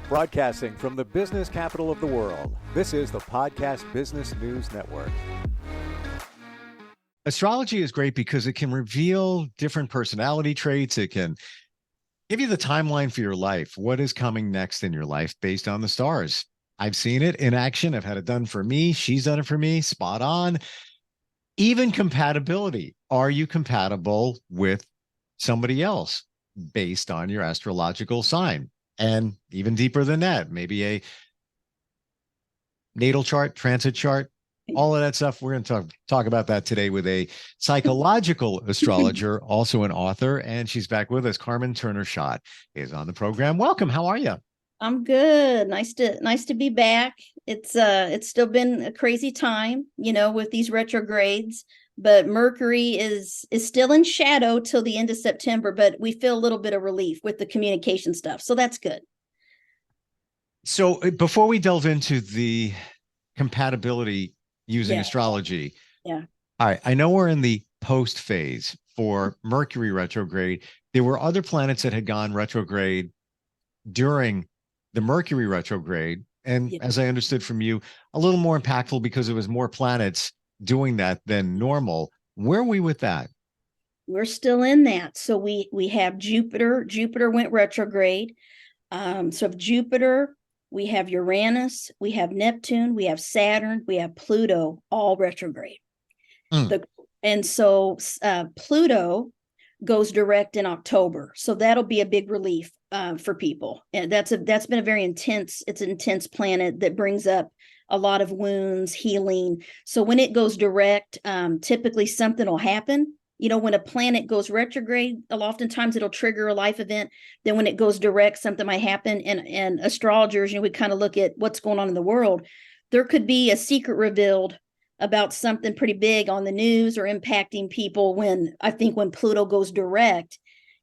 Broadcasting from the business capital of the world, this is the Podcast Business News Network. Astrology is great because it can reveal different personality traits. It can give you the timeline for your life. What is coming next in your life based on the stars? I've seen it in action. I've had it done for me. She's done it for me. Spot on. Even compatibility. Are you compatible with somebody else based on your astrological sign? And even deeper than that, maybe a natal chart, transit chart, all of that stuff. We're going to talk about that today with a psychological astrologer, also an author, and she's back with us. Carmen Schott is on the program. Welcome. How are you? I'm good. Nice to be back. It's still been a crazy time, with these retrogrades, but Mercury is still in shadow till the end of September, but we feel a little bit of relief with the communication stuff. So that's good. So before we delve into the compatibility using astrology. Yeah. All right. I know we're in the post phase for Mercury retrograde. There were other planets that had gone retrograde during the Mercury retrograde. And as I understood from you, a little more impactful because there was more planets doing that than normal. Where are we with that? We're still in that. So we have Jupiter. Jupiter went retrograde. So of Jupiter, we have Uranus, we have Neptune, we have Saturn, we have Pluto, all retrograde. And so Pluto goes direct in October. So that'll be a big relief for people. And that's been a very intense planet that brings up a lot of wounds, healing. So when it goes direct, typically something will happen. When a planet goes retrograde, oftentimes it'll trigger a life event. Then when it goes direct, something might happen. And astrologers, we kind of look at what's going on in the world. There could be a secret revealed about something pretty big on the news or impacting people when Pluto goes direct.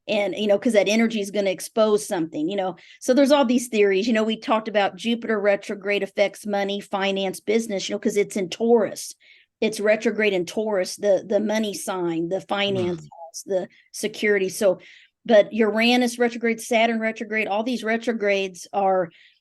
And, because that energy is going to expose something, So there's all these theories. We talked about Jupiter retrograde affects money, finance, business, because it's in Taurus. It's retrograde in Taurus, the money sign, the finance house, the security. So, but Uranus retrograde, Saturn retrograde, all these retrogrades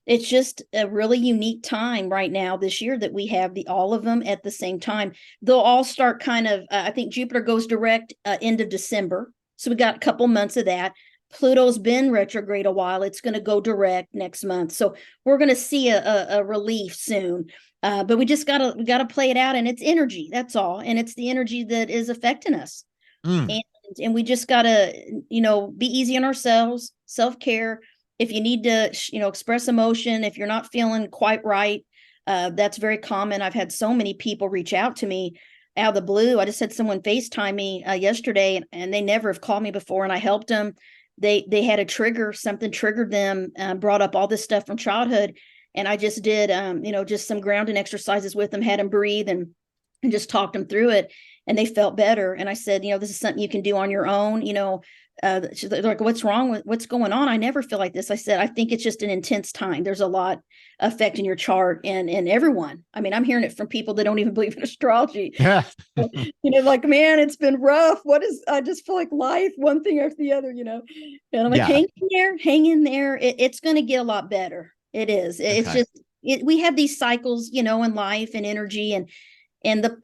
it's just a really unique time right now this year that we have all of them at the same time. They'll all start kind of, I think Jupiter goes direct end of December. So we got a couple months of that. Pluto's been retrograde a while. It's going to go direct next month. So we're going to see a relief soon. But we just gotta play it out, and it's energy. That's all, and it's the energy that is affecting us. And we just gotta, be easy on ourselves. Self-care. If you need to, express emotion, if you're not feeling quite right, that's very common. I've had so many people reach out to me out of the blue. I just had someone FaceTime me yesterday, and they never have called me before, and I helped them. They had a trigger. Something triggered them. Brought up all this stuff from childhood. And I just did, just some grounding exercises with them, had them breathe and just talked them through it. And they felt better. And I said, this is something you can do on your own. They're like, what's wrong with what's going on? I never feel like this. I said, I think it's just an intense time. There's a lot affecting your chart and everyone. I mean, I'm hearing it from people that don't even believe in astrology. Yeah. Like, man, it's been rough. I just feel like life, one thing after the other, And I'm like, hang in there. It's going to get a lot better. It is. It's just we have these cycles, in life and energy and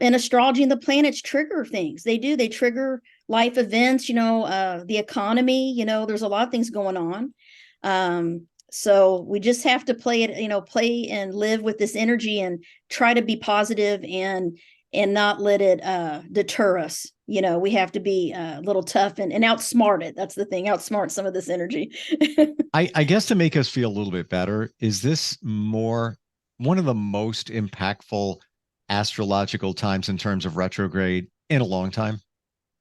astrology and the planets trigger things. They do. They trigger life events. The economy. There's a lot of things going on. So we just have to play it. Play and live with this energy and try to be positive and not let it deter us. We have to be a little tough and outsmart it. That's the thing. Outsmart some of this energy. I guess to make us feel a little bit better, is this one of the most impactful astrological times in terms of retrograde in a long time?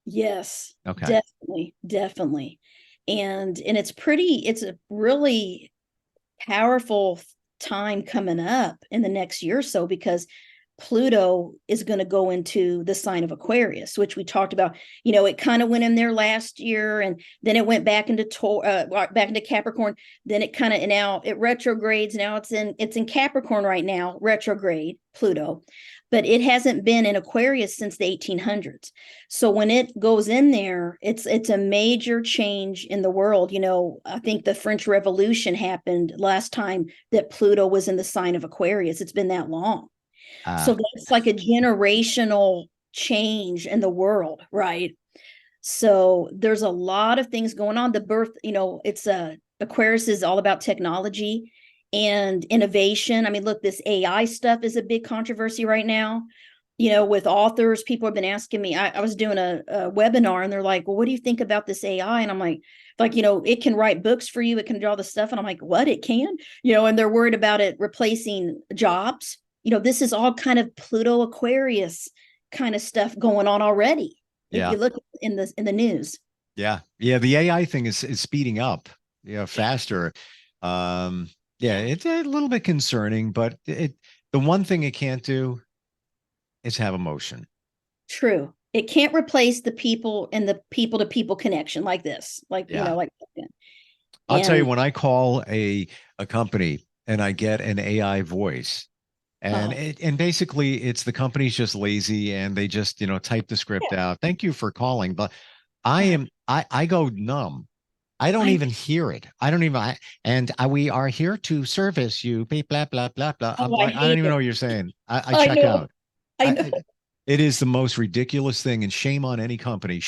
Yes. Okay. Definitely. And it's a really powerful time coming up in the next year or so, because Pluto is going to go into the sign of Aquarius, which we talked about. It kind of went in there last year, and then it went back into back into Capricorn. Then it kind of, now it retrogrades. Now it's in Capricorn right now, retrograde Pluto, but it hasn't been in Aquarius since the 1800s. So when it goes in there, it's a major change in the world. I think the French Revolution happened last time that Pluto was in the sign of Aquarius. It's been that long. So that's like a generational change in the world, right? So there's a lot of things going on. The birth, it's Aquarius is all about technology and innovation. I mean, look, this AI stuff is a big controversy right now. With authors, people have been asking me. I was doing a webinar, and they're like, "Well, what do you think about this AI?" And I'm like, it can write books for you. It can do all this stuff. And I'm like, what? It can? And they're worried about it replacing jobs. This is all kind of Pluto Aquarius kind of stuff going on already. If you look in the news. Yeah. The AI thing is speeding up, faster. It's a little bit concerning, but the one thing it can't do is have emotion. True. It can't replace the people and the people to people connection like this. I'll tell you, when I call a company and I get an AI voice, and basically it's the company's just lazy and they just, type the script out. Thank you for calling. But I go numb. I don't even hear it. I don't even, we are here to service you. Blah, blah, blah, blah. Oh, I don't even know what you're saying. I check out. I know. It is the most ridiculous thing, and shame on any company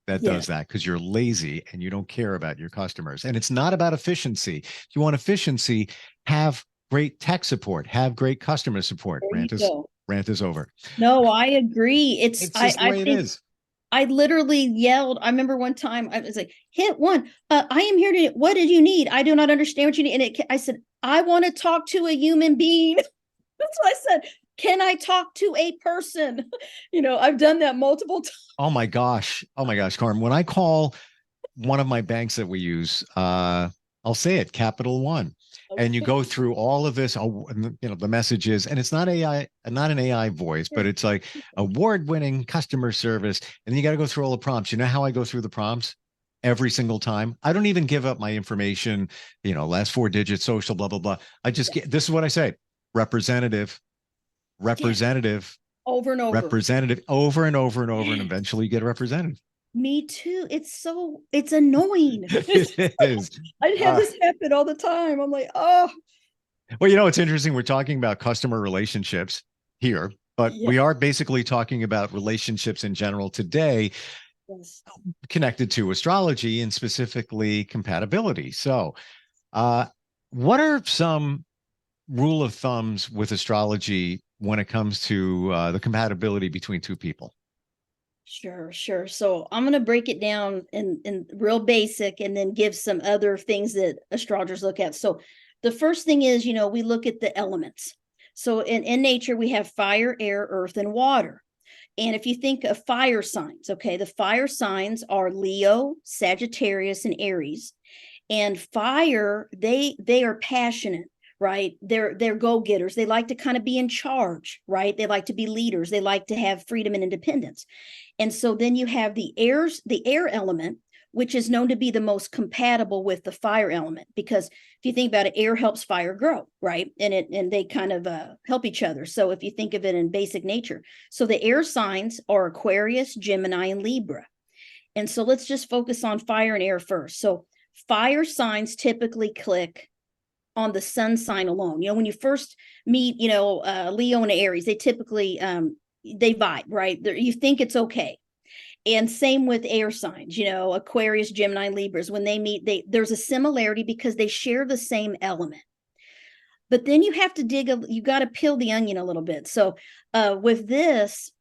that does that, because you're lazy and you don't care about your customers. And it's not about efficiency. If you want efficiency, have great tech support, have great customer support. Rant is over. No, I agree. It's just the way it is. I literally yelled. I remember one time I was like, hit one. I am here to, what did you need? I do not understand what you need. And I said, I want to talk to a human being. That's what I said. Can I talk to a person? I've done that multiple times. Oh my gosh, Carmen. When I call one of my banks that we use, I'll say it, Capital One. Okay. And you go through all of this, the messages, and it's not AI, not an AI voice, but it's like award-winning customer service. And then you got to go through all the prompts. You know how I go through the prompts every single time? I don't even give up my information, last 4 digits, social, blah, blah, blah. I just get, this is what I say: representative, over and over, representative, over and over and over, and eventually you get a representative. Me too. It's annoying. It is. I have this happen all the time. I'm like, oh. Well, it's interesting. We're talking about customer relationships here, but we are basically talking about relationships in general today, connected to astrology and specifically compatibility. So, what are some rule of thumbs with astrology when it comes to the compatibility between two people? Sure. So I'm going to break it down in real basic, and then give some other things that astrologers look at. So the first thing is, we look at the elements. So in nature, we have fire, air, earth, and water. And if you think of fire signs, the fire signs are Leo, Sagittarius, and Aries. And fire, they are passionate, right? They're go-getters. They like to kind of be in charge, right? They like to be leaders. They like to have freedom and independence. And so then you have the air element, which is known to be the most compatible with the fire element, because if you think about it, air helps fire grow, right? And they kind of help each other. So if you think of it in basic nature, so the air signs are Aquarius, Gemini, and Libra. And so let's just focus on fire and air first. So fire signs typically click on the sun sign alone. When you first meet, Leo and Aries, they typically they vibe, right? You think it's okay. And same with air signs, Aquarius, Gemini, Libras. When they meet, there's a similarity because they share the same element. But then you have to you got to peel the onion a little bit. So with this,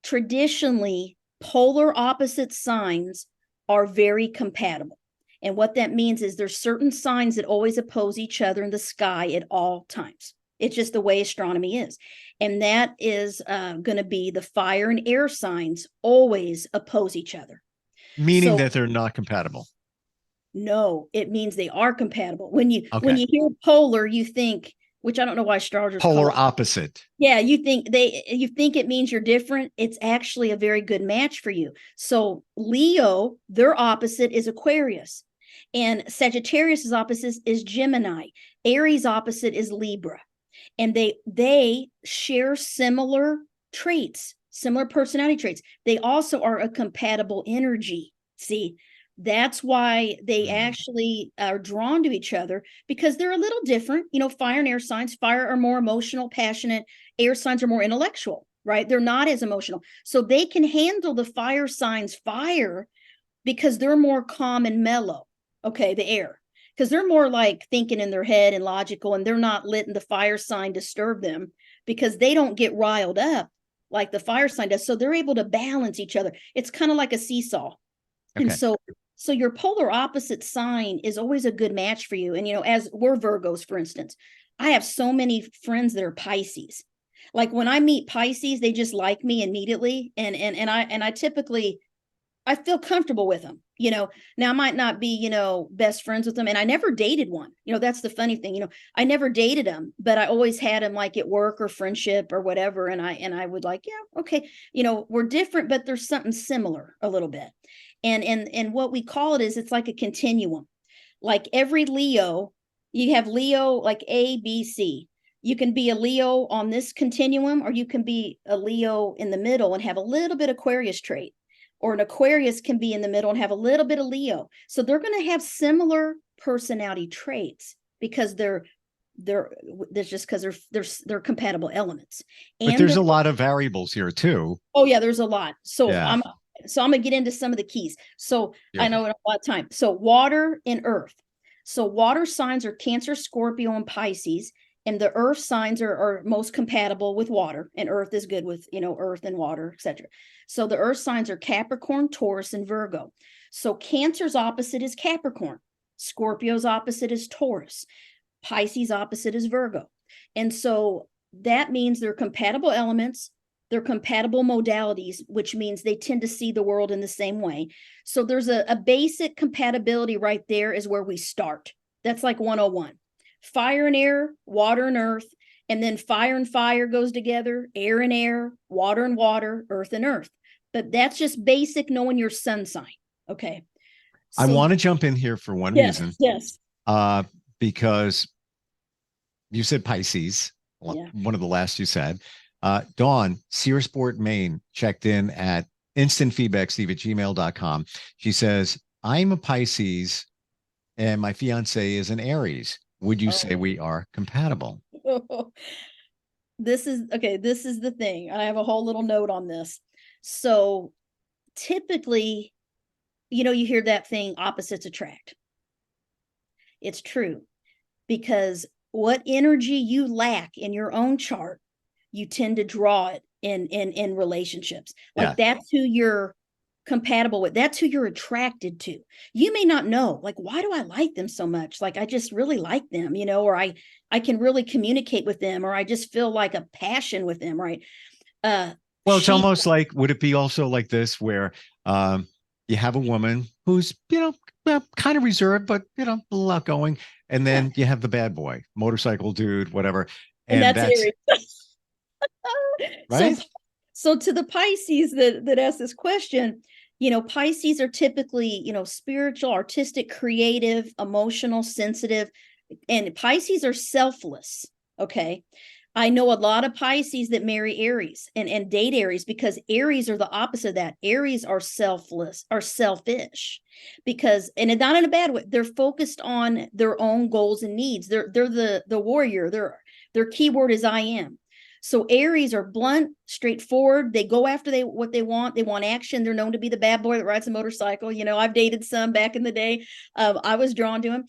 traditionally, polar opposite signs are very compatible. And what that means is there's certain signs that always oppose each other in the sky at all times. It's just the way astronomy is. And that is going to be the fire and air signs always oppose each other. Meaning that they're not compatible. No, it means they are compatible. When you hear polar, you think which I don't know why astrologers Polar call it. opposite. Yeah, you think it means you're different. It's actually a very good match for you. So Leo, their opposite is Aquarius, and Sagittarius's opposite is Gemini. Aries opposite is Libra, and they share similar traits, similar personality traits. They also are a compatible energy. See, that's why they actually are drawn to each other, because they're a little different. Fire and air signs. Fire are more emotional, passionate. Air signs are more intellectual, right? They're not as emotional. So they can handle the fire signs fire because they're more calm and mellow. Okay, the air. Because they're more like thinking in their head and logical, and they're not letting the fire sign disturb them because they don't get riled up like the fire sign does. So they're able to balance each other. It's kind of like a seesaw. Okay. And so your polar opposite sign is always a good match for you. And, as we're Virgos, for instance, I have so many friends that are Pisces. Like when I meet Pisces, they just like me immediately. And I typically, I feel comfortable with them. Now I might not be, best friends with them. And I never dated one. That's the funny thing. I never dated them, but I always had them like at work or friendship or whatever. And I would like, yeah, okay. We're different, but there's something similar a little bit. And what we call it is it's like a continuum. Like every Leo, you have Leo like A, B, C. You can be a Leo on this continuum, or you can be a Leo in the middle and have a little bit Aquarius trait, or an Aquarius can be in the middle and have a little bit of Leo. So they're going to have similar personality traits because they're just because they're compatible elements. But there's a lot of variables here too. Oh yeah, there's a lot. So Yeah. I'm gonna get into some of the keys. So I know in a lot of time. So water and earth. So water signs are Cancer, Scorpio, and Pisces. And the earth signs are most compatible with water, and earth is good with, earth and water, etc. So the earth signs are Capricorn, Taurus, and Virgo. So Cancer's opposite is Capricorn. Scorpio's opposite is Taurus. Pisces opposite is Virgo. And so that means they're compatible elements. They're compatible modalities, which means they tend to see the world in the same way. So there's a basic compatibility right there is where we start. That's like 101. Fire and air, water and earth, and then fire and fire goes together, air and air, water and water, earth and earth. But that's just basic knowing your sun sign. Okay. I want to jump in here for one reason. Yes. Because you said Pisces, one of the last you said. Dawn, Searsport, Maine, checked in at instantfeedbacksteve@gmail.com. She says, I'm a Pisces and my fiance is an Aries. Would you say we are compatible? This is the thing. I have a whole little note on this. So typically, you hear that thing, opposites attract. It's true, because what energy you lack in your own chart, you tend to draw it in relationships. Like that's who you're compatible with. That's who you're attracted to. You may not know, like, why do I like them so much? Like, I just really like them, or I can really communicate with them, or I just feel like a passion with them, right? Well, it's almost like, would it be also like this where you have a woman who's, kind of reserved, but, a little outgoing. And then you have the bad boy, motorcycle dude, whatever. And that's Aries. Right. So to the Pisces that asked this question, Pisces are typically, spiritual, artistic, creative, emotional, sensitive, and Pisces are selfless. Okay. I know a lot of Pisces that marry Aries and date Aries, because Aries are the opposite of that. Aries are selfless, are selfish, because, and it's not in a bad way, they're focused on their own goals and needs. They're the warrior. Their keyword is I am. So Aries are blunt, straightforward. They go after what they want. They want action. They're known to be the bad boy that rides a motorcycle. I've dated some back in the day. I was drawn to them.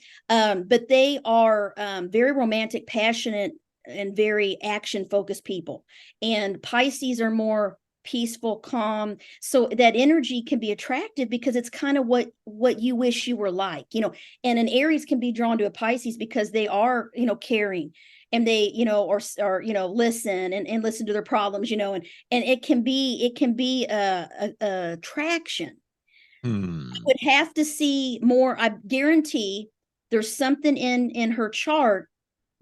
But they are very romantic, passionate, and very action-focused people. And Pisces are more peaceful, calm. So that energy can be attractive because it's kind of what you wish you were like, and an Aries can be drawn to a Pisces because they are, caring. And they, or listen and listen to their problems, and it can be a attraction. I would have to see more. I guarantee there's something in her chart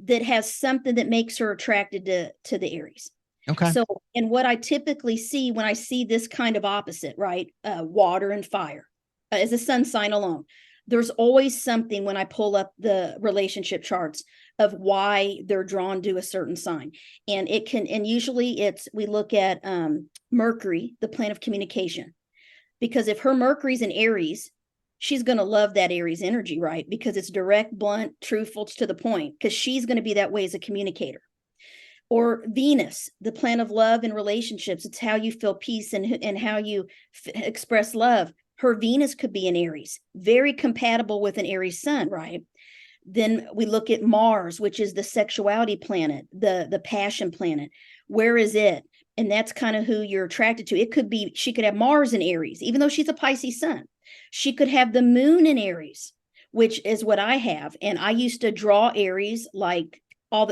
that has something that makes her attracted to the Aries. Okay. So, and what I typically see when I see this kind of opposite, right? Water and fire as a sun sign alone. There's always something when I pull up the relationship charts of why they're drawn to a certain sign. And usually we look at Mercury, the planet of communication. Because if her Mercury's in Aries, she's going to love that Aries energy, right? Because it's direct, blunt, truthful, to the point, because she's going to be that way as a communicator. Or Venus, the planet of love and relationships. It's how you feel peace and how you express love. Her Venus could be in Aries, very compatible with an Aries sun, right? Then we look at Mars, which is the sexuality planet, the passion planet. Where is it? And that's kind of who you're attracted to. It could be, she could have Mars in Aries, even though she's a Pisces sun. She could have the moon in Aries, which is what I have. And I used to draw Aries like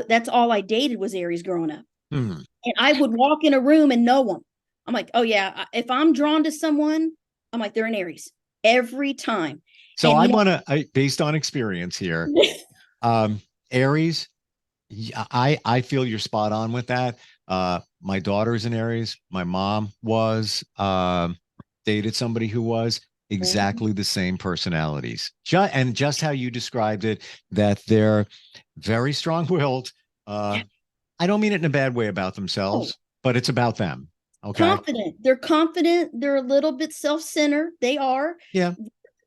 that's all I dated was Aries growing up. And I would walk in a room and know them. I'm like, oh yeah, if I'm drawn to someone, I'm like, they're an Aries every time. So And, based on experience here, Aries, I feel you're spot on with that. My daughter's an Aries. My mom was dated somebody who was exactly the same personalities. And just how you described it, that they're very strong-willed. I don't mean it in a bad way about themselves, but it's about them. Okay. Confident. They're confident. They're a little bit self-centered. They are. Yeah.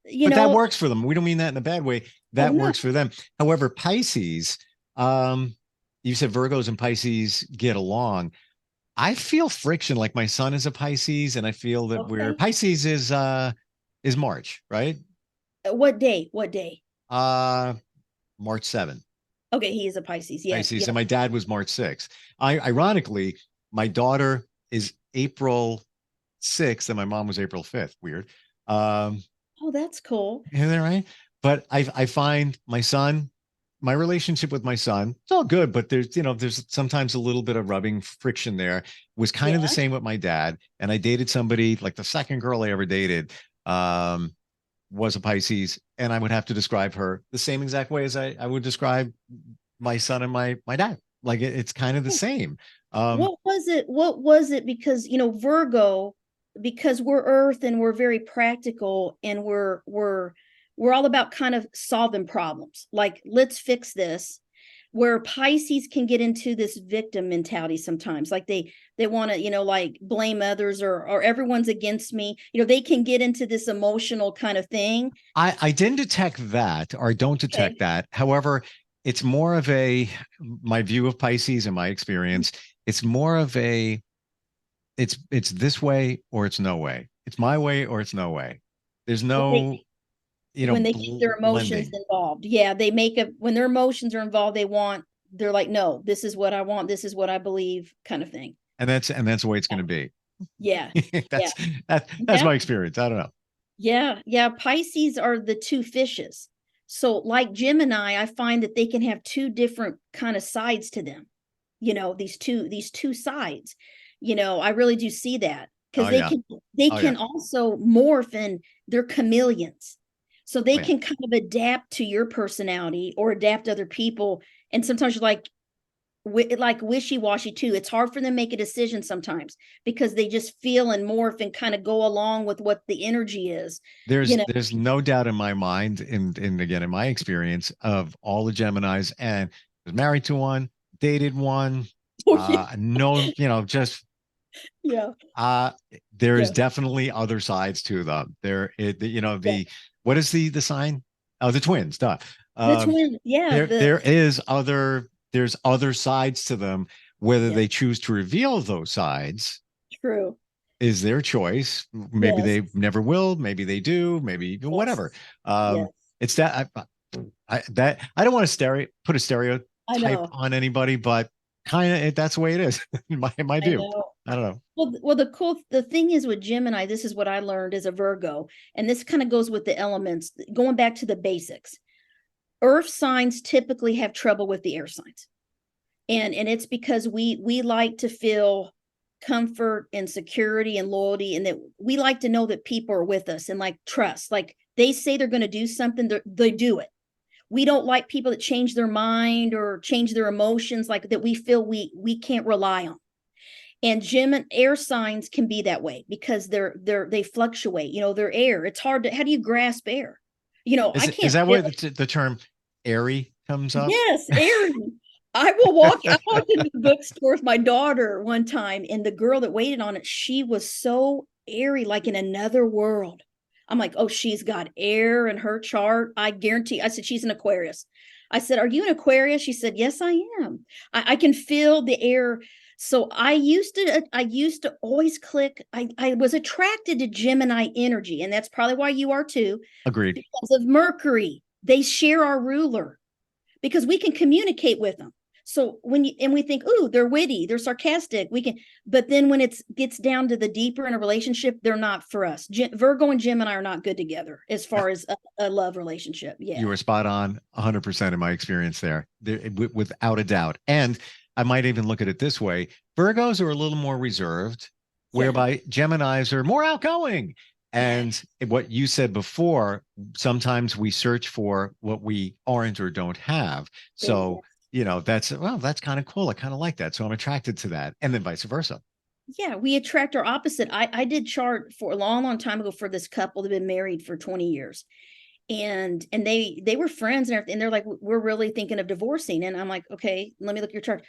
You But know, that works for them. We don't mean that in a bad way. That works for them. However, Pisces, you said Virgos and Pisces get along. I feel friction. Like my son is a Pisces, and I feel that Pisces is March, right? What day? What day? March 7th. Okay, he is a Pisces. Yes. Pisces, and my dad was March 6th. Ironically, my daughter is April 6th, and my mom was April 5th. Weird. Oh, that's cool. Isn't that right? But I find my relationship with my son, it's all good, but there's sometimes a little bit of rubbing friction there. Was kind of the same with my dad. And I dated somebody, like the second girl I ever dated, was a Pisces, and I would have to describe her the same exact way as I would describe my son and my dad. Like it's kind of the same. What was it? What was it? Because Virgo, because we're Earth and we're very practical, and we're all about kind of solving problems. Like, let's fix this. Where Pisces can get into this victim mentality sometimes, like they want to, like blame others or everyone's against me. They can get into this emotional kind of thing. I didn't detect that, or don't detect that. However, it's more of my view of Pisces and my experience. It's more of it's this way or it's no way. It's my way or it's no way. There's no, when they get their emotions involved. Yeah, when their emotions are involved, they're like, no, this is what I want. This is what I believe, kind of thing. And that's the way it's going to be. Yeah. That's my experience. I don't know. Yeah. Yeah. Pisces are the two fishes. So like Gemini, I find that they can have two different kind of sides to them. These two sides, I really do see that, because they can also morph, and they're chameleons. So they can kind of adapt to your personality or adapt to other people. And sometimes you're like wishy-washy too. It's hard for them to make a decision sometimes, because they just feel and morph and kind of go along with what the energy is. There's no doubt in my mind, and again, in my experience of all the Geminis, and was married to one, dated one, there is definitely other sides to them. What is the sign? Oh, the twins. Duh. The twins. Yeah. There's other sides to them. Whether they choose to reveal those sides, true, is their choice. Maybe they never will. Maybe they do. Maybe whatever. It's that I don't want to put a stereotype on anybody, but kind of that's the way it is. in my view. I don't know. Well, the thing is with Gemini, this is what I learned as a Virgo, and this kind of goes with the elements, going back to the basics. Earth signs typically have trouble with the air signs. And it's because we like to feel comfort and security and loyalty, and that we like to know that people are with us and like trust. Like they say they're going to do something, they do it. we don't like people that change their mind or change their emotions, like that we feel we can't rely on. And Gem and air signs can be that way because they fluctuate. They're air. It's hard to, how do you grasp air? I Is can't that feel. where the term airy comes up? Yes, airy. I walked into the bookstore with my daughter one time, and the girl that waited on it, she was so airy, like in another world. I'm like, oh, she's got air in her chart. I guarantee. I said, she's an Aquarius. I said, are you an Aquarius? She said, yes, I am. I can feel the air. So I used to always click. I was attracted to Gemini energy, and that's probably why you are too. Agreed. Because of Mercury. They share our ruler because we can communicate with them. So we think, ooh, they're witty, they're sarcastic. But then when it gets down to the deeper in a relationship, they're not for us. Virgo and Gemini are not good together as far as a love relationship. Yeah. You were spot on 100% in my experience there, without a doubt. And I might even look at it this way. Virgos are a little more reserved, whereby Geminis are more outgoing. And what you said before, sometimes we search for what we aren't or don't have. So, that's kind of cool. I kind of like that. So I'm attracted to that. And then vice versa. Yeah, we attract our opposite. I did chart for a long, long time ago for this couple that had been married for 20 years. And they were friends and everything. And they're like, we're really thinking of divorcing. And I'm like, okay, let me look at your chart.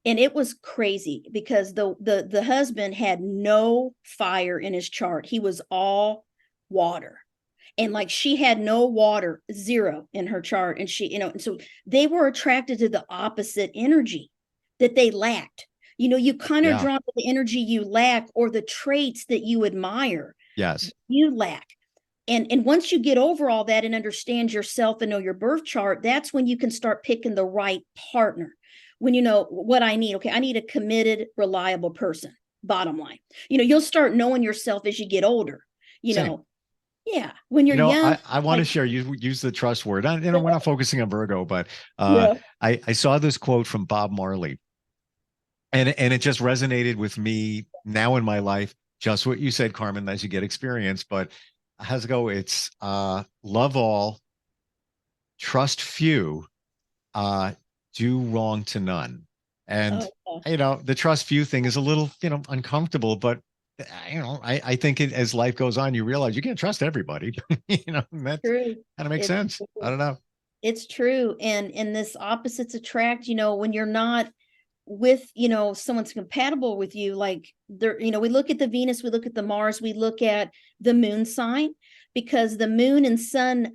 And it was crazy because the husband had no fire in his chart. He was all water. And like she had no water, zero in her chart. And and so they were attracted to the opposite energy that they lacked. You kind of drawn to the energy you lack or the traits that you admire. Yes. You lack. And once you get over all that and understand yourself and know your birth chart, that's when you can start picking the right partner. When you know what I need. Okay, I need a committed, reliable person. Bottom line. You'll start knowing yourself as you get older. Yeah, when you're young. I want to share, you use the trust word. We're not focusing on Virgo, but I saw this quote from Bob Marley, and it just resonated with me now in my life. Just what you said, Carmen, as you get experience. But how's it go? It's love all, trust few, do wrong to none. And the trust few thing is a little uncomfortable, but I think as life goes on, you realize you can't trust everybody. That kind of makes sense. True. I don't know. It's true. And this opposites attract, when you're not with, someone's compatible with you, like we look at the Venus, we look at the Mars, we look at the moon sign, because the moon and sun,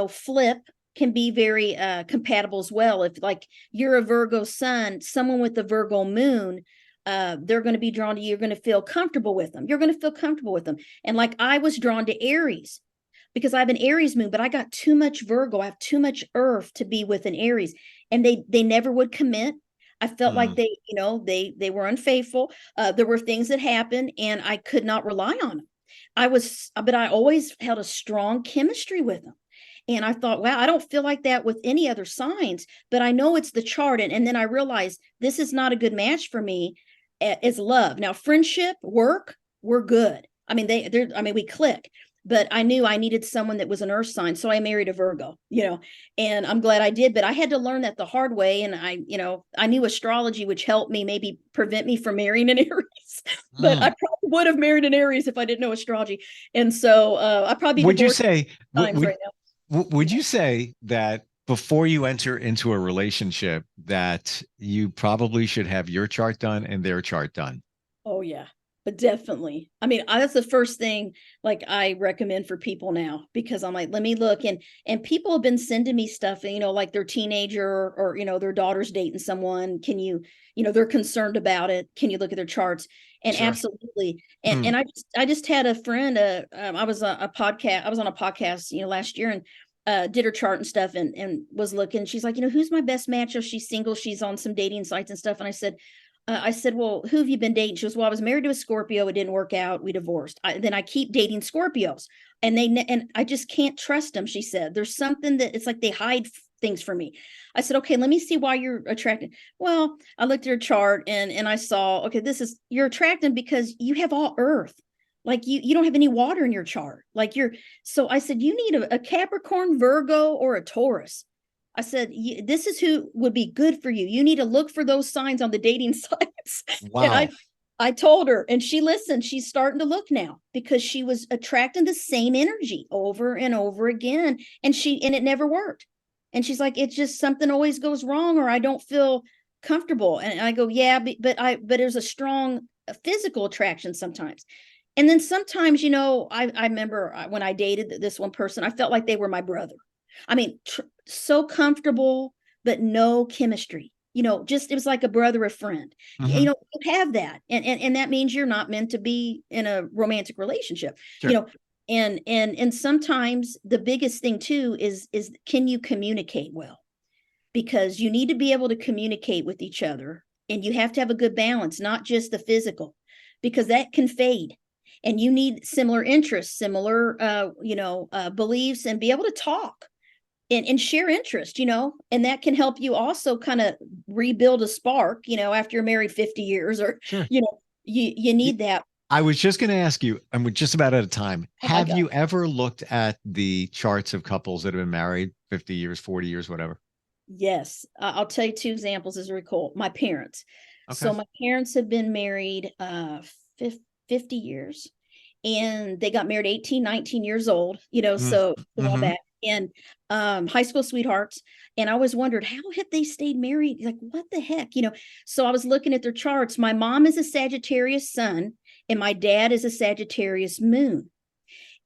flip can be very compatible as well. If like you're a Virgo sun, someone with the Virgo moon, they're going to be drawn to you. You're going to feel comfortable with them. You're going to feel comfortable with them. And like I was drawn to Aries because I have an Aries moon, but I got too much Virgo. I have too much earth to be with an Aries, and they never would commit. I felt like they were unfaithful. There were things that happened and I could not rely on them. But I always held a strong chemistry with them. And I thought, wow, I don't feel like that with any other signs, but I know it's the chart. And then I realized this is not a good match for me as love. Now, friendship, work, we're good. I mean, we click, but I knew I needed someone that was an earth sign. So I married a Virgo, and I'm glad I did, but I had to learn that the hard way. And I knew astrology, which helped me maybe prevent me from marrying an Aries, but I probably would have married an Aries if I didn't know astrology. And so I probably would you say, right now. Would you say that before you enter into a relationship that you probably should have your chart done and their chart done? Oh, yeah, but definitely. I mean, that's the first thing like I recommend for people now, because I'm like, let me look. And people have been sending me stuff, like their teenager or their daughter's dating someone. Can you, they're concerned about it. Can you look at their charts? And sure. Absolutely. And I just had a friend, I was on a podcast, last year, and did her chart and stuff and was looking. She's like, who's my best match? Oh, she's single. She's on some dating sites and stuff. And I said, well, who have you been dating? She goes, well, I was married to a Scorpio. It didn't work out. We divorced. Then I keep dating Scorpios, and I just can't trust them. She said, there's something that it's like they hide things from me. I said, okay, let me see why you're attracted. Well, I looked at her chart and I saw, okay, you're attracted because you have all earth. Like you don't have any water in your chart. So I said, you need a Capricorn, Virgo, or a Taurus. I said, this is who would be good for you. You need to look for those signs on the dating sites. Wow. And I told her, and she listened. She's starting to look now because she was attracting the same energy over and over again. And it never worked. And she's like, it's just something always goes wrong, or I don't feel comfortable. And I go, yeah, but there's a strong physical attraction sometimes. And then sometimes, I remember when I dated this one person, I felt like they were my brother. I mean, so comfortable, but no chemistry. Just it was like a brother, a friend. Mhm. You have that, and that means you're not meant to be in a romantic relationship. Sure. And sometimes the biggest thing too is can you communicate well? Because you need to be able to communicate with each other, and you have to have a good balance, not just the physical, because that can fade. And you need similar interests, similar beliefs, and be able to talk and share interest, and that can help you also kind of rebuild a spark, after you're married 50 years, or, Sure. you need that. I was just going to ask you, and we're just about out of time. Oh my Have God. you ever looked at the charts of couples that have been married 50 years, 40 years, whatever? Yes. I'll tell you 2 examples as recall. My parents. So Okay. my parents have been married 50 years, and they got married 18, 19 years old, so a while Mhm. back, and high school sweethearts. And I always wondered, how had they stayed married? Like, what the heck, So I was looking at their charts. My mom is a Sagittarius sun, and my dad is a Sagittarius moon.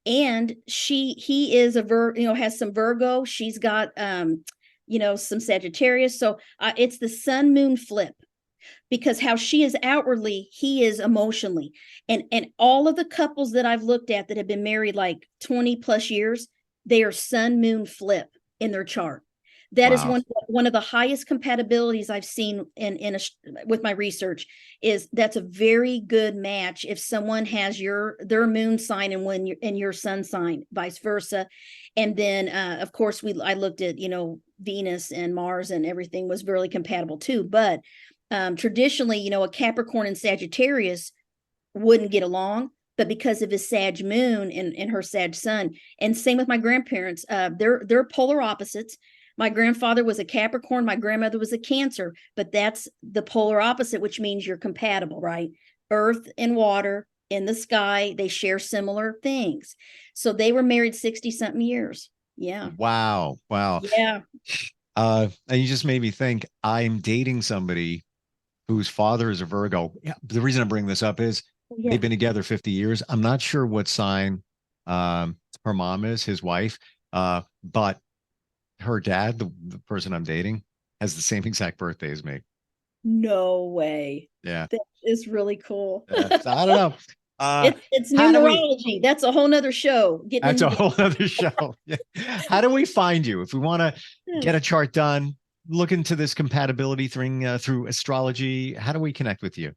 And he is has some Virgo. She's got some Sagittarius. So it's the sun moon flip, because how she is outwardly, he is emotionally. And all of the couples that I've looked at that have been married like 20 plus years, they are sun moon flip in their chart. That is Wow. one of the highest compatibilities I've seen with my research. Is that's a very good match if someone has their moon sign and when you're in your sun sign, vice versa. And then of course I looked at Venus and Mars, and everything was really compatible too. But traditionally, a Capricorn and Sagittarius wouldn't get along, but because of his Sag moon and her Sag sun, and same with my grandparents, they're polar opposites. My grandfather was a Capricorn, my grandmother was a Cancer, but that's the polar opposite, which means you're compatible, right? Earth and water in the sky, they share similar things. So they were married 60 something years. Yeah. Wow. Yeah. And you just made me think, I'm dating somebody whose father is a Virgo. Yeah, the reason I'm bringing this up is Yeah. they've been together 50 years. I'm not sure what sign her mom is, his wife, but her dad, the person I'm dating, has the same exact birthday as me. No way. Yeah. That is really cool. So I don't know. It's How do we? numerology. That's a whole nother show. That's a whole other show. Yeah. How do we find you if we want to get a chart done? Look into this compatibility thing through astrology. How do we connect with you?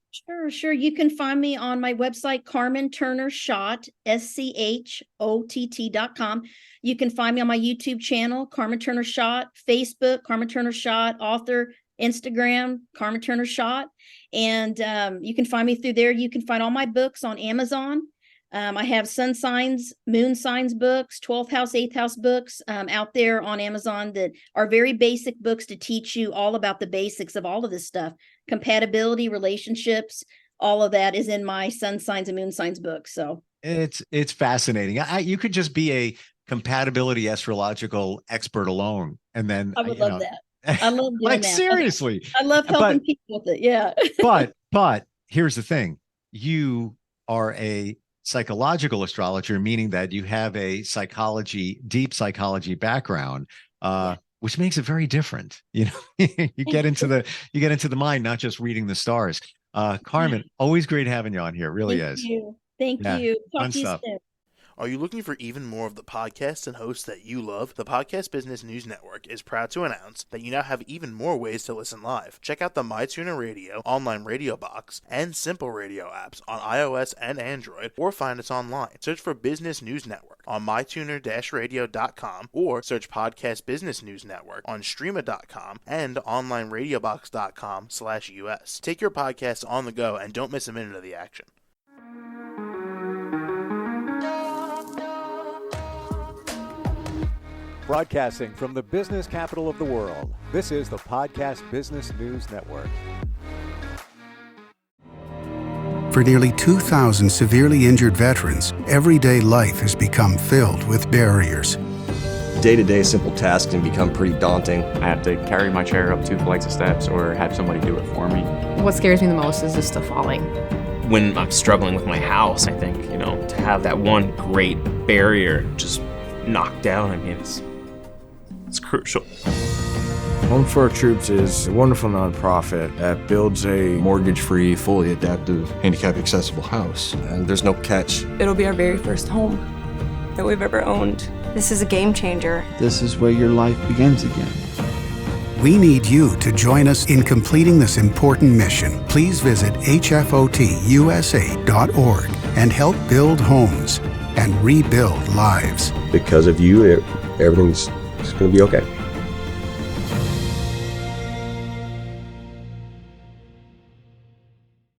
Sure. You can find me on my website, Carmen Turner Schott, SCHOTT.com. You can find me on my YouTube channel, Carmen Turner Schott, Facebook, Carmen Turner Schott, author, Instagram, Carmen Turner Schott. And you can find me through there. You can find all my books on Amazon. I have sun signs, moon signs books, 12th house, 8th house books out there on Amazon that are very basic books to teach you all about the basics of all of this stuff. Compatibility, relationships, all of that is in my sun signs and moon signs book. So it's fascinating. You could just be a compatibility astrological expert alone. And then I would love that. I love doing like that. seriously. I love helping people with it. Yeah. but here's the thing. You are a psychological astrologer, meaning that you have a deep psychology background, which makes it very different. You get into the mind, not just reading the stars. Carmen, always great having you on here. Really Thank is. you. Thank Yeah, you. fun Talk to you stuff. soon. Are you looking for even more of the podcasts and hosts that you love? The Podcast Business News Network is proud to announce that you now have even more ways to listen live. Check out the MyTuner Radio, online radio box, and Simple Radio apps on iOS and Android, or find us online. Search for Business News Network on mytuner-radio.com, or search Podcast Business News Network on streama.com and onlineradiobox.com/US. Take your podcast on the go and don't miss a minute of the action. Broadcasting from the business capital of the world, this is the Podcast Business News Network. For nearly 2,000 severely injured veterans, everyday life has become filled with barriers. Day-to-day simple tasks can become pretty daunting. I have to carry my chair up 2 flights of steps or have somebody do it for me. What scares me the most is just the falling. When I'm struggling with my house, I think, to have that one great barrier just knocked down, it's crucial. Home for Our Troops is a wonderful nonprofit that builds a mortgage-free, fully adaptive, handicap-accessible house. And there's no catch. It'll be our very first home that we've ever owned. This is a game changer. This is where your life begins again. We need you to join us in completing this important mission. Please visit hfotusa.org and help build homes and rebuild lives. Because of you, everything's going to be okay.